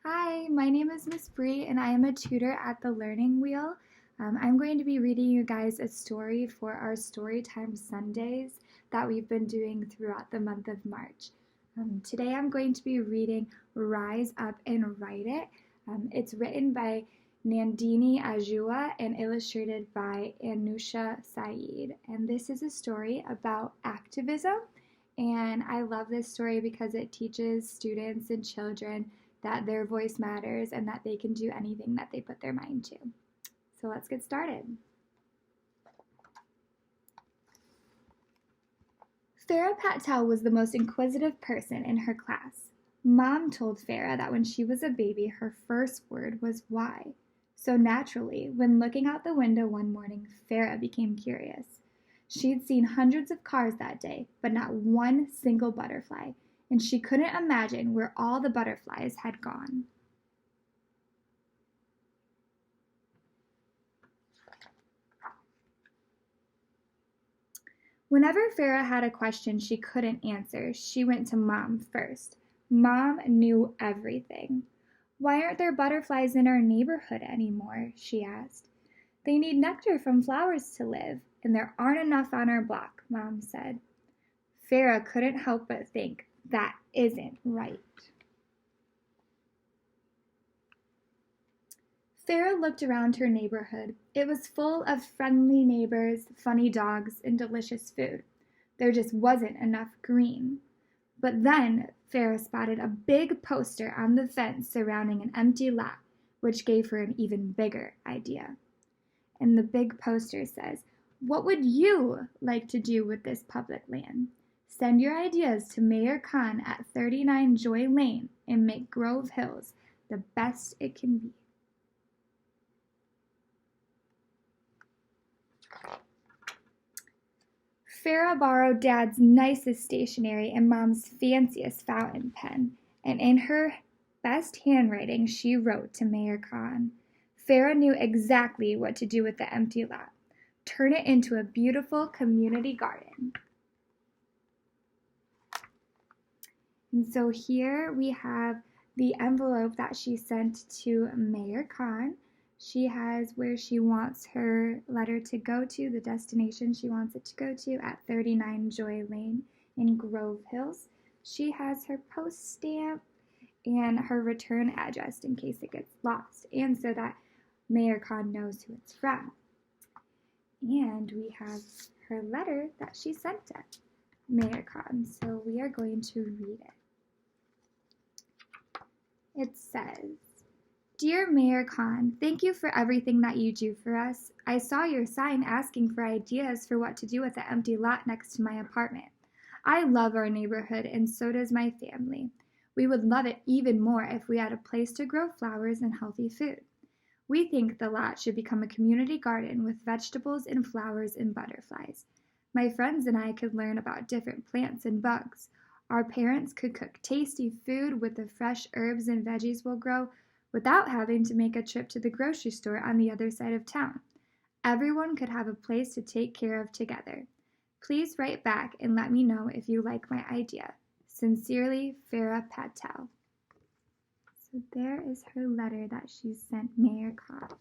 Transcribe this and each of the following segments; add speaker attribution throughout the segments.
Speaker 1: Hi, my name is Miss Bry and I am a tutor at the Learning Wheel. I'm going to be reading you guys a story for our Storytime Sundays that we've been doing throughout the month of March. Today I'm going to be reading Rise Up and Write It. It's written by Nandini Ahuja and illustrated by Anusha Saeed. And this is a story about activism. And I love this story because it teaches students and children that their voice matters and that they can do anything that they put their mind to. So let's get started. Farah Patel was the most inquisitive person in her class. Mom told Farah that when she was a baby, her first word was why. So naturally, when looking out the window one morning, Farah became curious. She'd seen hundreds of cars that day, but not one single butterfly, and she couldn't imagine where all the butterflies had gone. Whenever Farah had a question she couldn't answer, she went to Mom first. Mom knew everything. "Why aren't there butterflies in our neighborhood anymore?" she asked. "They need nectar from flowers to live, and there aren't enough on our block," Mom said. Farah couldn't help but think, that isn't right. Farah looked around her neighborhood. It was full of friendly neighbors, funny dogs, and delicious food. There just wasn't enough green. But then Farah spotted a big poster on the fence surrounding an empty lot, which gave her an even bigger idea. And the big poster says, "What would you like to do with this public land? Send your ideas to Mayor Khan at 39 Joy Lane and make Grove Hills the best it can be." Farah borrowed Dad's nicest stationery and Mom's fanciest fountain pen, and in her best handwriting she wrote to Mayor Khan. Farah knew exactly what to do with the empty lot. Turn it into a beautiful community garden. And so here we have the envelope that she sent to Mayor Khan. She has where she wants her letter to go to, the destination she wants it to go to at 39 Joy Lane in Grove Hills. She has her post stamp and her return address in case it gets lost, and so that Mayor Khan knows who it's from. And we have her letter that she sent to Mayor Khan, so we are going to read it. It says, "Dear Mayor Khan, thank you for everything that you do for us. I saw your sign asking for ideas for what to do with the empty lot next to my apartment. I love our neighborhood and so does my family. We would love it even more if we had a place to grow flowers and healthy food. We think the lot should become a community garden with vegetables and flowers and butterflies. My friends and I could learn about different plants and bugs. Our parents could cook tasty food with the fresh herbs and veggies we'll grow without having to make a trip to the grocery store on the other side of town. Everyone could have a place to take care of together. Please write back and let me know if you like my idea. Sincerely, Farah Patel." So there is her letter that she sent Mayor Khan.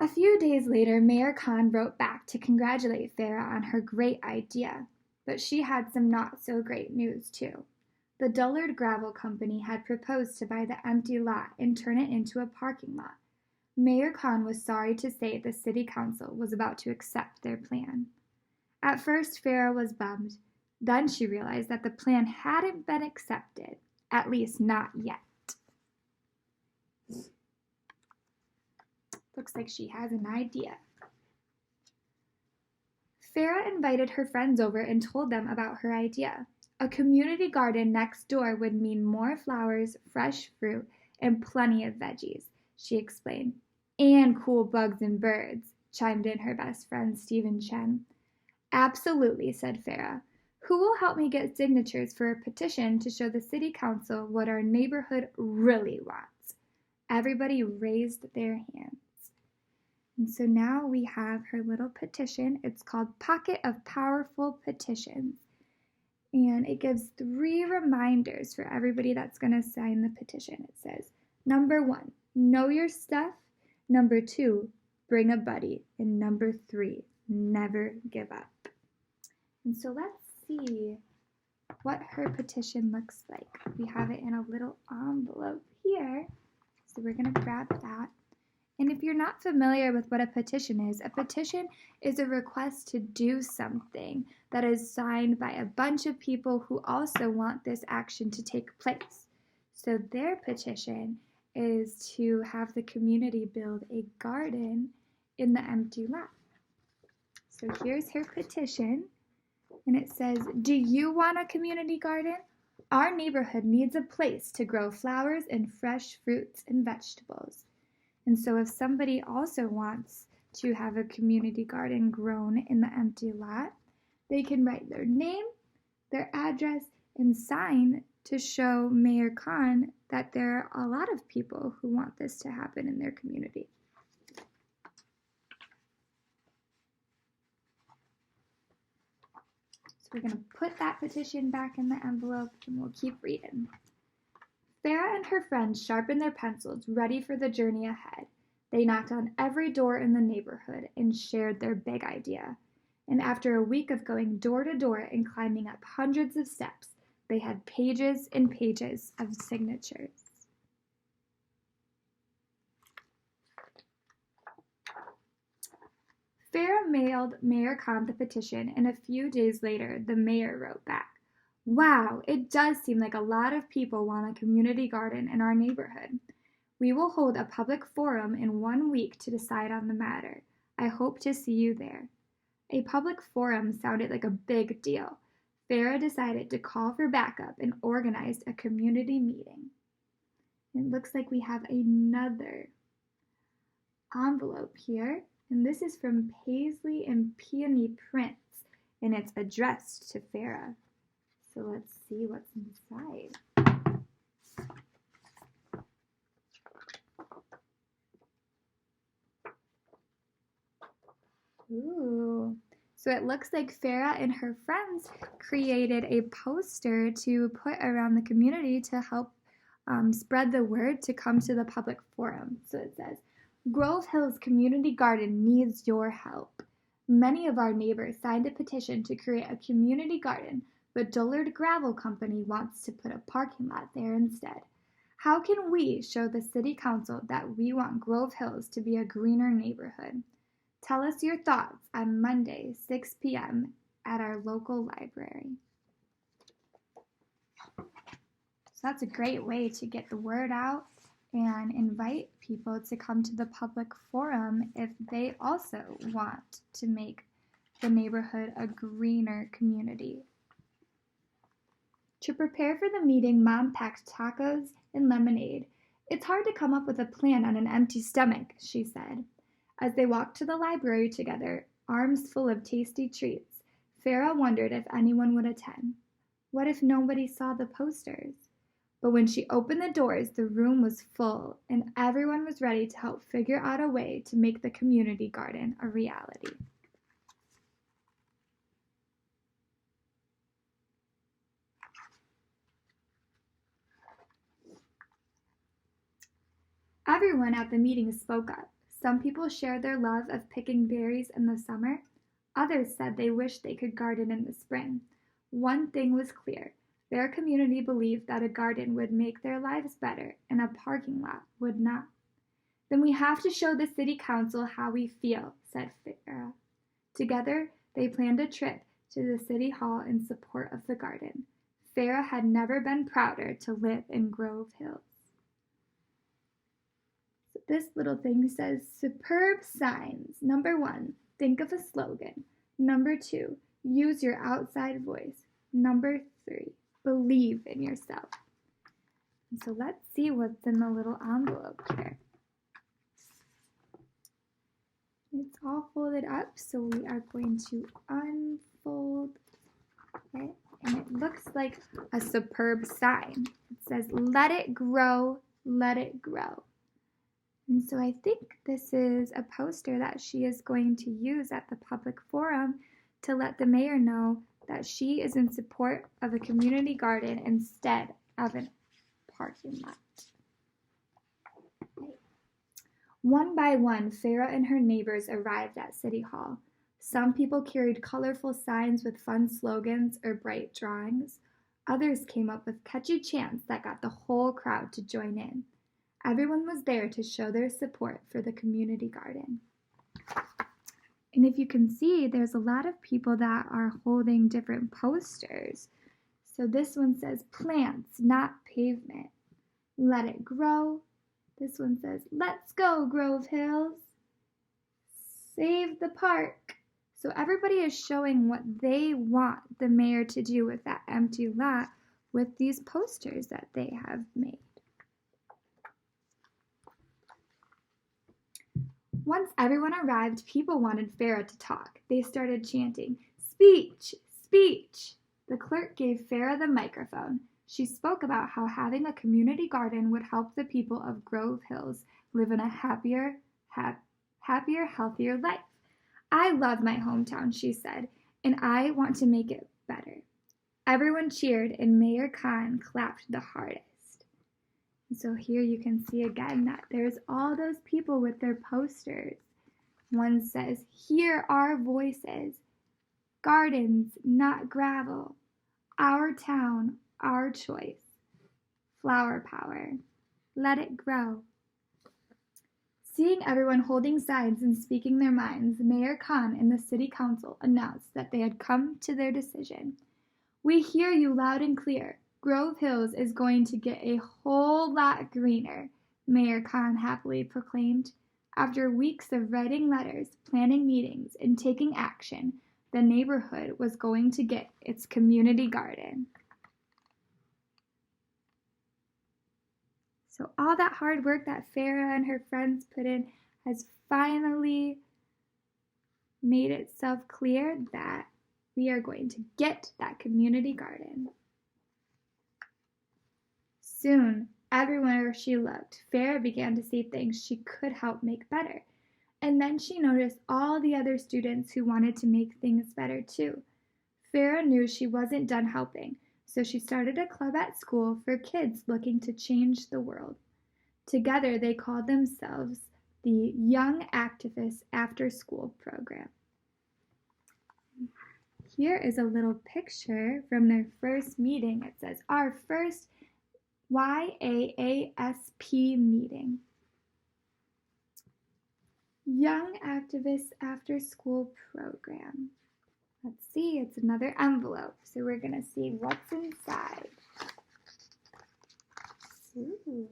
Speaker 1: A few days later, Mayor Khan wrote back to congratulate Farah on her great idea, but she had some not so great news too. The Dullard Gravel Company had proposed to buy the empty lot and turn it into a parking lot. Mayor Khan was sorry to say the city council was about to accept their plan. At first, Farah was bummed. Then she realized that the plan hadn't been accepted, at least not yet. Looks like she has an idea. Farah invited her friends over and told them about her idea. A community garden next door would mean more flowers, fresh fruit, and plenty of veggies, she explained. "And cool bugs and birds," chimed in her best friend Stephen Chen. "Absolutely," said Farah. "Who will help me get signatures for a petition to show the city council what our neighborhood really wants?" Everybody raised their hands. And so now we have her little petition. It's called Pocket of Powerful Petitions. And it gives 3 reminders for everybody that's going to sign the petition. It says, number 1, know your stuff. Number 2, bring a buddy. And number 3, never give up. And so let's see what her petition looks like. We have it in a little envelope here. So we're going to grab that. And if you're not familiar with what a petition is a request to do something that is signed by a bunch of people who also want this action to take place. So their petition is to have the community build a garden in the empty lot. So here's her petition, and it says, do you want a community garden? Our neighborhood needs a place to grow flowers and fresh fruits and vegetables. And so if somebody also wants to have a community garden grown in the empty lot, they can write their name, their address, and sign to show Mayor Khan that there are a lot of people who want this to happen in their community. So we're going to put that petition back in the envelope and we'll keep reading. Farah and her friends sharpened their pencils, ready for the journey ahead. They knocked on every door in the neighborhood and shared their big idea. And after a week of going door to door and climbing up hundreds of steps, they had pages and pages of signatures. Farah mailed Mayor Khan the petition, and a few days later, the mayor wrote back, "Wow, it does seem like a lot of people want a community garden in our neighborhood. We will hold a public forum in 1 week to decide on the matter. I hope to see you there." A public forum sounded like a big deal. Farah decided to call for backup and organized a community meeting. It looks like we have another envelope here, and this is from Paisley and Peony Prints, and it's addressed to Farah. So let's see what's inside. Ooh. So it looks like Farah and her friends created a poster to put around the community to help spread the word to come to the public forum. So it says, Grove Hills Community Garden needs your help. Many of our neighbors signed a petition to create a community garden, but Dullard Gravel Company wants to put a parking lot there instead. How can we show the city council that we want Grove Hills to be a greener neighborhood? Tell us your thoughts on Monday, 6 p.m. at our local library. So that's a great way to get the word out and invite people to come to the public forum if they also want to make the neighborhood a greener community. To prepare for the meeting, Mom packed tacos and lemonade. It's hard to come up with a plan on an empty stomach, she said. As they walked to the library together, arms full of tasty treats, Farah wondered if anyone would attend. What if nobody saw the posters? But when she opened the doors, the room was full, and everyone was ready to help figure out a way to make the community garden a reality. Everyone at the meeting spoke up. Some people shared their love of picking berries in the summer. Others said they wished they could garden in the spring. One thing was clear. Their community believed that a garden would make their lives better and a parking lot would not. Then we have to show the city council how we feel, said Farah. Together, they planned a trip to the city hall in support of the garden. Farah had never been prouder to live in Grove Hills. So this little thing says, superb signs. Number 1, think of a slogan. Number 2, use your outside voice. Number 3, believe in yourself. And so let's see what's in the little envelope here. It's all folded up, so we are going to unfold it. And it looks like a superb sign. It says, let it grow, let it grow. And so I think this is a poster that she is going to use at the public forum to let the mayor know that she is in support of a community garden instead of a parking lot. One by one, Farah and her neighbors arrived at City Hall. Some people carried colorful signs with fun slogans or bright drawings. Others came up with catchy chants that got the whole crowd to join in. Everyone was there to show their support for the community garden. And if you can see, there's a lot of people that are holding different posters. So this one says, "Plants, not pavement. Let it grow." This one says, "Let's go, Grove Hills. Save the park." So everybody is showing what they want the mayor to do with that empty lot with these posters that they have made. Once everyone arrived, people wanted Farah to talk. They started chanting, "Speech, speech." The clerk gave Farah the microphone. She spoke about how having a community garden would help the people of Grove Hills live in a happier, healthier life. "I love my hometown," she said, "and I want to make it better." Everyone cheered, and Mayor Khan clapped the hardest. And so here you can see again that there's all those people with their posters. One says, "Hear our voices. Gardens, not gravel. Our town, our choice. Flower power. Let it grow." Seeing everyone holding signs and speaking their minds, Mayor Khan and the city council announced that they had come to their decision. "We hear you loud and clear. Grove Hills is going to get a whole lot greener," Mayor Khan happily proclaimed. After weeks of writing letters, planning meetings, and taking action, the neighborhood was going to get its community garden. So all that hard work that Farah and her friends put in has finally made itself clear that we are going to get that community garden. Soon, everywhere she looked, Farah began to see things she could help make better. And then she noticed all the other students who wanted to make things better too. Farah knew she wasn't done helping, so she started a club at school for kids looking to change the world. Together, they called themselves the Young Activists After School Program. Here is a little picture from their first meeting. It says, "Our first YAASP meeting." Young Activists After School Program. Let's see, it's another envelope. So we're going to see what's inside. Ooh.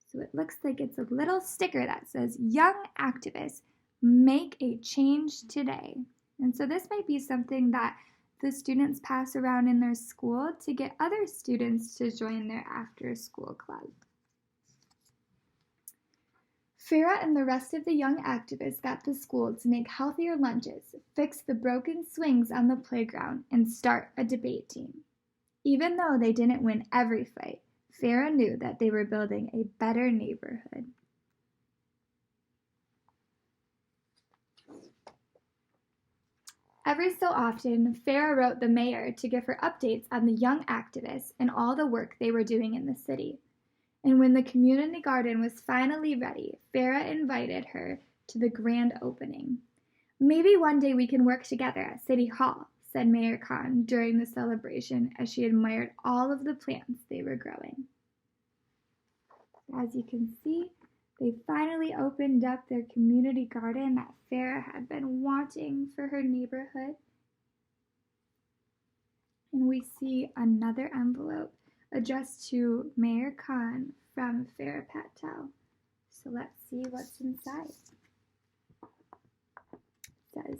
Speaker 1: So it looks like it's a little sticker that says, "Young Activists, make a change today." And so this might be something that the students pass around in their school to get other students to join their after-school club. Farah and the rest of the young activists got the school to make healthier lunches, fix the broken swings on the playground, and start a debate team. Even though they didn't win every fight, Farah knew that they were building a better neighborhood. Every so often, Farah wrote the mayor to give her updates on the young activists and all the work they were doing in the city. And when the community garden was finally ready, Farah invited her to the grand opening. "Maybe one day we can work together at City Hall," said Mayor Khan during the celebration as she admired all of the plants they were growing. As you can see, they finally opened up their community garden that Farah had been wanting for her neighborhood. And we see another envelope addressed to Mayor Khan from Farah Patel. So let's see what's inside. It says,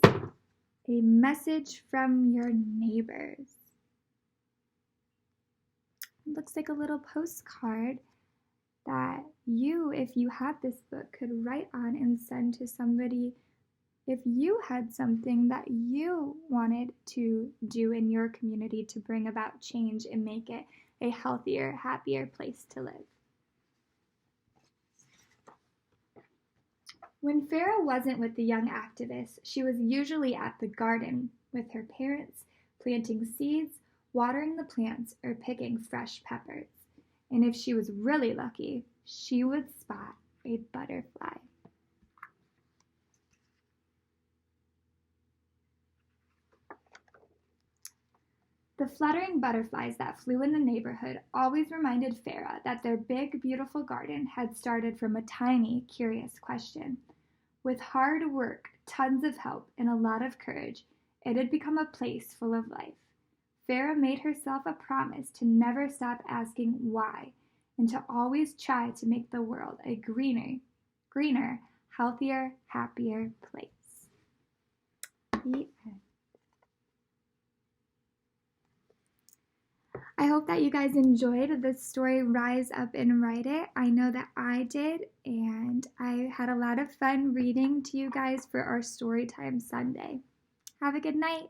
Speaker 1: "A message from your neighbors." It looks like a little postcard that you, if you had this book, could write on and send to somebody if you had something that you wanted to do in your community to bring about change and make it a healthier, happier place to live. When Farah wasn't with the young activists, she was usually at the garden with her parents, planting seeds, watering the plants, or picking fresh peppers. And if she was really lucky, she would spot a butterfly. The fluttering butterflies that flew in the neighborhood always reminded Farah that their big, beautiful garden had started from a tiny, curious question. With hard work, tons of help, and a lot of courage, it had become a place full of life. Farah made herself a promise to never stop asking why, and to always try to make the world a greener, healthier, happier place. The end. I hope that you guys enjoyed this story, Rise Up and Write It. I know that I did, and I had a lot of fun reading to you guys for our Storytime Sunday. Have a good night.